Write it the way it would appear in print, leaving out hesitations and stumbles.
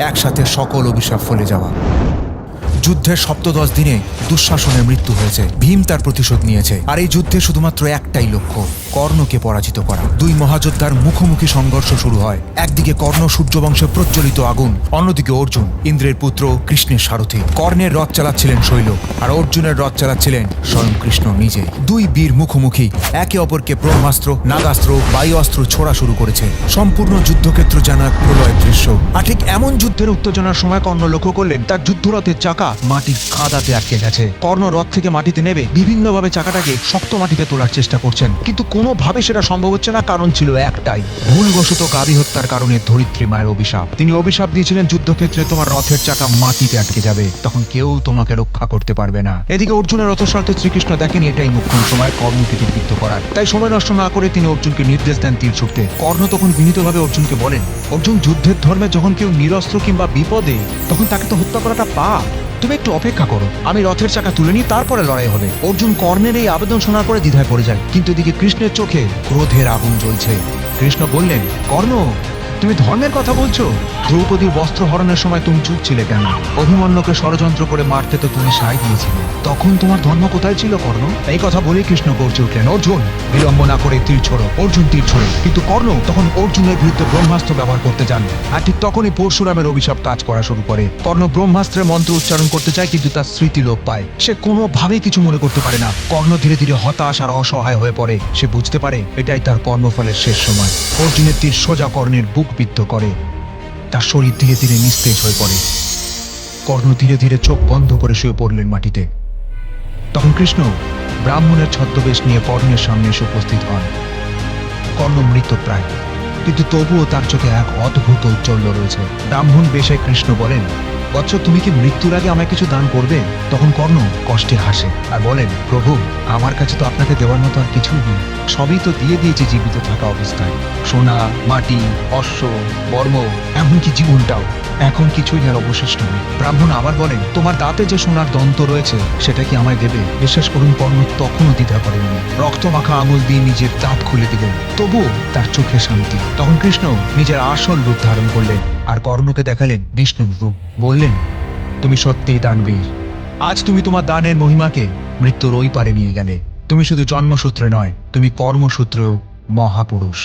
একসাথে সকল অভিশাপ ফলে যাওয়া। যুদ্ধের ৭০ দিনে দুঃশাসনের মৃত্যু হয়েছে। ভীম তার প্রতিশোধ নিয়েছে, আর এই যুদ্ধে শুধুমাত্র একটাই লক্ষ্য, কর্ণকে পরাজিত করা। দুই মহাযোদ্ধার মুখোমুখি সংঘর্ষ শুরু হয়। একদিকে কর্ণ সূর্যবংশে প্রজ্বলিত আগুন, অন্যদিকে অর্জুন ইন্দ্রের পুত্র কৃষ্ণের সারথি। কর্ণের রথ চালাচ্ছিলেন শৈল, আর অর্জুনের রথ চালাচ্ছিলেন স্বয়ং কৃষ্ণ নিজে। দুই বীর মুখোমুখি, একে অপরকে ব্রহ্মাস্ত্র, নাগাস্ত্র, বায়ুঅস্ত্র ছোড়া শুরু করেছে। সম্পূর্ণ যুদ্ধক্ষেত্র যেন এক প্রলয়ের দৃশ্য। আর ঠিক এমন যুদ্ধের উত্তেজনার সময় কর্ণ লক্ষ্য করলেন তার যুদ্ধরথের চাকা মাটির কাদাতে আটকে গেছে। কর্ণ রথ থেকে মাটিতে নেমে বিভিন্নভাবে চাকাটাকে শক্ত মাটিতে তোলার চেষ্টা করছেন, কিন্তু কোনোভাবে সেটা সম্ভব হচ্ছে না। কারণ ছিল একটাই, ভুলবশত গাভী হত্যার কারণে ধরিত্রী মায়ের অভিশাপ। তিনি অভিশাপ দিয়েছিলেন, যুদ্ধক্ষেত্রে তোমার রথের চাকা মাটিতে আটকে যাবে, তখন কেউ তোমাকে রক্ষা করতে পারবে না। এদিকে অর্জুনের রথস্বার্থে শ্রীকৃষ্ণ দেখেন এটাই মুখ্য সময় কর্ণকে তীরবিদ্ধ করার, তাই সময় নষ্ট না করে তিনি অর্জুনকে নির্দেশ দেন তীর ছুটতে। কর্ণ তখন বিনীতভাবে অর্জুনকে বলেন, অর্জুন, যুদ্ধের ধর্মে যখন কেউ নিরস্ত্র কিংবা বিপদে, তখন তাকে তো হত্যা করাটা পাপ। তুমি একটু অপেক্ষা করো, আমি রথের চাকা তুলে নিই, তারপরে লড়াই হবে। অর্জুন কর্ণের এই আবেদন শোনার পরে দ্বিধায় পড়ে যায়, কিন্তু এদিকে কৃষ্ণের চোখে ক্রোধের আগুন জ্বলছে। কৃষ্ণ বললেন, কর্ণ, তুমি ধর্মের কথা বলছো? দ্রৌপদীর বস্ত্র হরণের সময় তুমি চুপ ছিলে কেন? অভিমন্যুকে ষড়যন্ত্র করে মারতে তো তুমি সায় দিয়েছিলে, তখন তোমার ধর্ম কোথায় ছিল কর্ণ? এই কথা বলে কৃষ্ণ গর্জে উঠলেন, অর্জুন, বিলম্ব না করে তীর ছোড়ো। অর্জুন তীর ছোড়ে, কিন্তু কর্ণ তখন অর্জুনের বিরুদ্ধে ব্রহ্মাস্ত্র ব্যবহার করতে যান। আর ঠিক তখনই পরশুরামের অভিশাপ কাজ করা শুরু করে। কর্ণ ব্রহ্মাস্ত্রের মন্ত্র উচ্চারণ করতে চায়, কিন্তু তার স্মৃতি লোপ পায়। সে কোনোভাবেই কিছু মনে করতে পারে না। কর্ণ ধীরে ধীরে হতাশ আর অসহায় হয়ে পড়ে। সে বুঝতে পারে এটাই তার কর্মফলের শেষ সময়। অর্জুনের তীর সোজা কর্ণের বুক বিদ্ধ করে, তার শরীর ধীরে ধীরে নিস্তেজ হয়ে পড়ে। কর্ণ ধীরে ধীরে চোখ বন্ধ করে শুয়ে পড়লেন মাটিতে। তখন কৃষ্ণ ব্রাহ্মণের ছদ্মবেশ নিয়ে কর্ণের সামনে এসে উপস্থিত হন। কর্ণ মৃতপ্রায়, কিন্তু তবুও তার চোখে এক অদ্ভুত ঔজ্জ্বল্য রয়েছে। ব্রাহ্মণ বেশে কৃষ্ণ বলেন, বৎস, তুমি কি মৃত্যুর আগে আমায় কিছু দান করবে? তখন কর্ণ কষ্টে হাসে আর বলেন, প্রভু, আমার কাছে তো আপনাকে দেওয়ার মতো আর কিছুই নেই। সবই তো দিয়ে দিয়েছি জীবিত থাকা অবস্থায়, সোনা, মাটি, অশ্ব, বর্ম, এমনকি জীবনটাও। এখন কিছুই আর অবশিষ্ট নেই। ব্রাহ্মণ আবার বলেন, তোমার দাঁতে যে সোনার দন্ত রয়েছে সেটা কি আমায় দেবে? বিশ্বাস করুন, কর্ণ তখনও দ্বিধা করেননি। রক্ত মাখা আঙুল দিয়ে নিজের দাঁত খুলে দিলেন, তবুও তার চোখে শান্তি। তখন কৃষ্ণ নিজের আসল রূপ ধারণ করলেন আর কর্ণকে দেখালেন বিষ্ণুর রূপ। বললেন, তুমি সত্যিই দানবীর। আজ তুমি তোমার দানের মহিমাকে মৃত্যুর ওই পারে নিয়ে গেলে। তুমি শুধু জন্মসূত্রে নয়, তুমি কর্মসূত্রেও মহাপুরুষ।